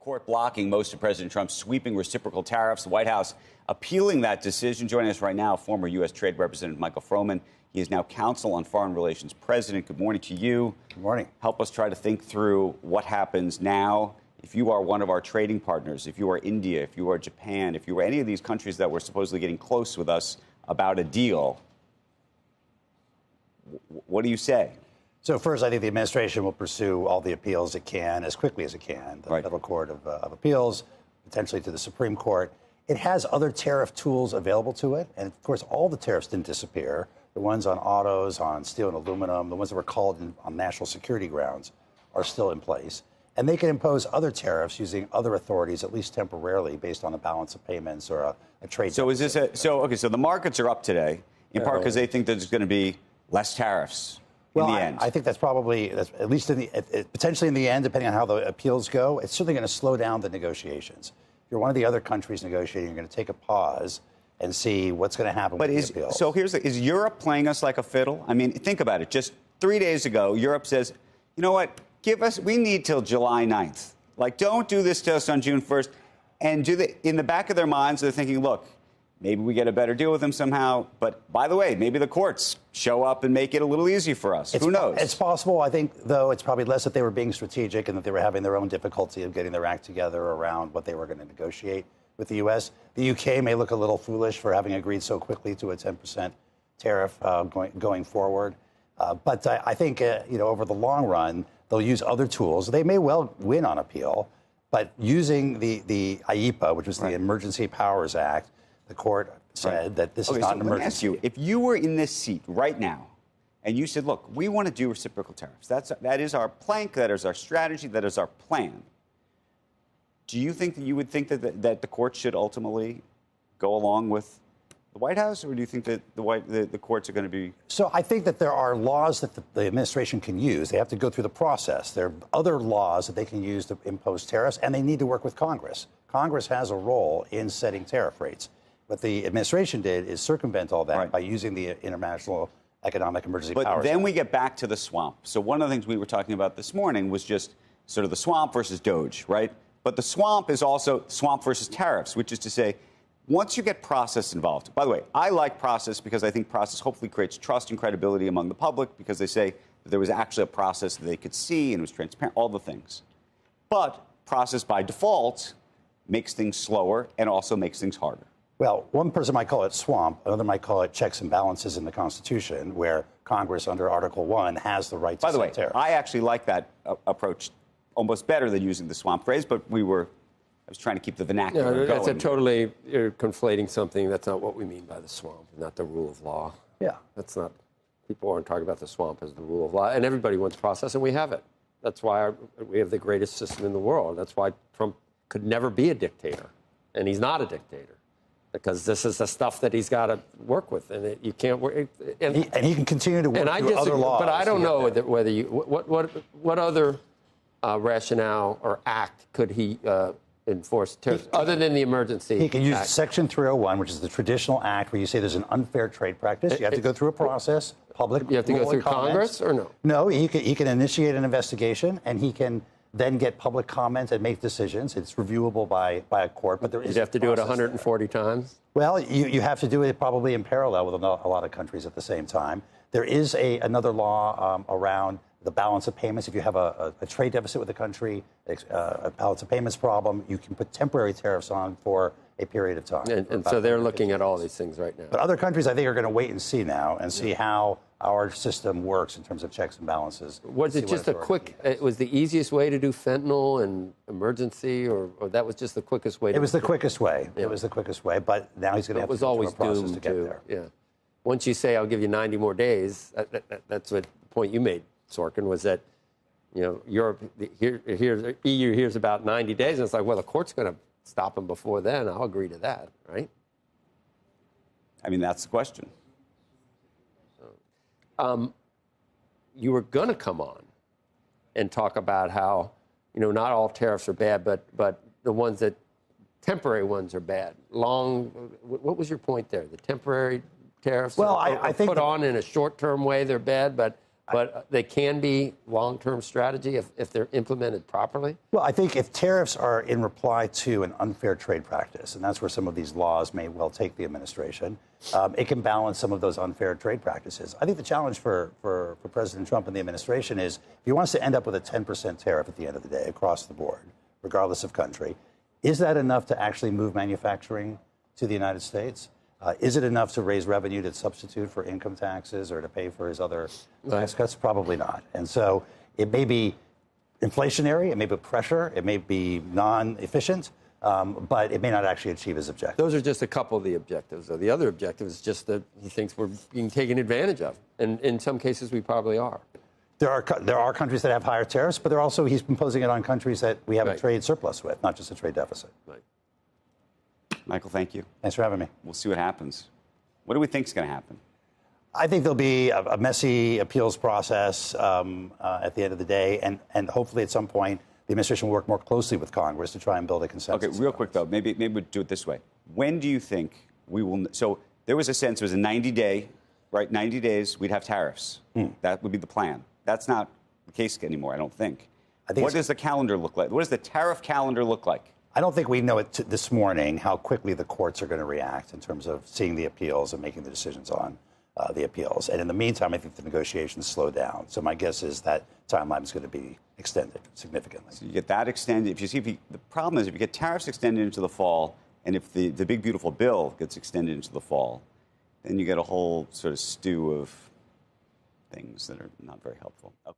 Court blocking most of President Trump's sweeping reciprocal tariffs. The White House appealing that decision. Joining us right now, former U.S. Trade Representative Michael Froman. He is now Counsel on Foreign Relations President. Good morning to you. Good morning. Help us try to think through what happens now. If you are one of our trading partners, if you are India, if you are Japan, if you are any of these countries that were supposedly getting close with us about a deal, what do you say? So first, I think the administration will pursue all the appeals it can as quickly as it can. The Federal Court of Appeals, potentially to the Supreme Court. It has other tariff tools available to it. And of course, all the tariffs didn't disappear. The ones on autos, on steel and aluminum, the ones that were called on national security grounds are still in place. And they can impose other tariffs using other authorities, at least temporarily, based on a balance of payments or a trade. So is this so the markets are up today in part because they think there's going to be less tariffs. Well, in the end. I think that's at least potentially in the end, depending on how the appeals go, it's certainly going to slow down the negotiations. If you're one of the other countries negotiating, you're going to take a pause and see what's going to happen with the appeals. So is Europe playing us like a fiddle? I mean, think about it. Just 3 days ago, Europe says, you know what, we need till July 9th. Like, don't do this to us on June 1st. And in the back of their minds, they're thinking, look, maybe we get a better deal with them somehow. But by the way, maybe the courts show up and make it a little easier for us. Who knows? It's possible. I think, though, it's probably less that they were being strategic and that they were having their own difficulty of getting their act together around what they were going to negotiate with the U.S. The UK may look a little foolish for having agreed so quickly to a 10% tariff going forward. But I think, over the long run, they'll use other tools. They may well win on appeal, but using the IEPA, which was the Emergency Powers Act, the court said that this is not an emergency. Let me ask you, if you were in this seat right now and you said, look, we want to do reciprocal tariffs. That is our plank. That is our strategy. That is our plan. Do you think that you would think that the court should ultimately go along with the White House, or do you think that the courts are going to be? So I think that there are laws that the administration can use. They have to go through the process. There are other laws that they can use to impose tariffs, and they need to work with Congress. Congress has a role in setting tariff rates. What the administration did is circumvent all that by using the International Economic Emergency Powers Act. But then we get back to the swamp. So one of the things we were talking about this morning was just sort of the swamp versus Doge, right? But the swamp is also swamp versus tariffs, which is to say, once you get process involved, by the way, I like process because I think process hopefully creates trust and credibility among the public because they say that there was actually a process that they could see and it was transparent, all the things. But process by default makes things slower and also makes things harder. Well, one person might call it swamp, another might call it checks and balances in the Constitution, where Congress under Article 1 has the right to set tariffs. By the way, I actually like that approach almost better than using the swamp phrase, but I was trying to keep the vernacular going. That's you're conflating something. That's not what we mean by the swamp, not the rule of law. Yeah. That's not, people aren't talking about the swamp as the rule of law, and everybody wants process, and we have it. That's why we have the greatest system in the world. That's why Trump could never be a dictator, and he's not a dictator. Because this is the stuff that he's got to work with, and you can't work. And he can continue to work through other laws. But I don't know whether you what other rationale or act could he enforce other than the emergency? He can use act. Section 301, which is the traditional act where you say there's an unfair trade practice. You have to go through a process. You have to go through Congress or no? No, he can initiate an investigation, and he can then get public comment and make decisions. It's reviewable by a court, but there is. You have to do it 140 times? Well, you have to do it probably in parallel with a lot of countries at the same time. There is another law around the balance of payments. If you have a trade deficit with a country, a balance of payments problem, you can put temporary tariffs on for a period of time. And so they're looking at all these things right now. But other countries, I think, are going to wait and see now and see how our system works in terms of checks and balances. Was it just it was the easiest way to do fentanyl and emergency, or that was just the quickest way? It was the quickest way. Yeah. It was the quickest way, but now he's going to have to go through a process to get there. Yeah. Once you say, I'll give you 90 more days, that's what the point you made, Sorkin, was that, Europe, the EU hears about 90 days, and it's like, well, the court's going to stop him before then. I'll agree to that, right? I mean, that's the question. You were going to come on and talk about how, not all tariffs are bad, but the ones that temporary ones are bad. What was your point there? The temporary tariffs I think put on in a short-term way, they're bad, but but they can be long-term strategy if they're implemented properly. Well, I think if tariffs are in reply to an unfair trade practice, and that's where some of these laws may well take the administration, it can balance some of those unfair trade practices. I think the challenge for President Trump and the administration is if he wants to end up with a 10% tariff at the end of the day across the board, regardless of country, is that enough to actually move manufacturing to the United States? Is it enough to raise revenue to substitute for income taxes or to pay for his other tax cuts? Probably not. And so it may be inflationary, it may be pressure, it may be non-efficient, but it may not actually achieve his objective. Those are just a couple of the objectives. The other objective is just that he thinks we're being taken advantage of. And in some cases, we probably are. There are countries that have higher tariffs, but he's imposing it on countries that we have a trade surplus with, not just a trade deficit. Right. Michael, thank you. Thanks for having me. We'll see what happens. What do we think is going to happen? I think there'll be a messy appeals process at the end of the day, and hopefully at some point the administration will work more closely with Congress to try and build a consensus. Okay, real quick though, maybe we'll do it this way. When do you think we will? So there was a sense it was a 90-day, right? 90 days we'd have tariffs. That would be the plan. That's not the case anymore, I don't think. What does the calendar look like? What does the tariff calendar look like? I don't think we know it this morning how quickly the courts are going to react in terms of seeing the appeals and making the decisions on the appeals. And in the meantime, I think the negotiations slow down. So my guess is that timeline is going to be extended significantly. So you get that extended. The problem is if you get tariffs extended into the fall, and if the big beautiful bill gets extended into the fall, then you get a whole sort of stew of things that are not very helpful. Okay.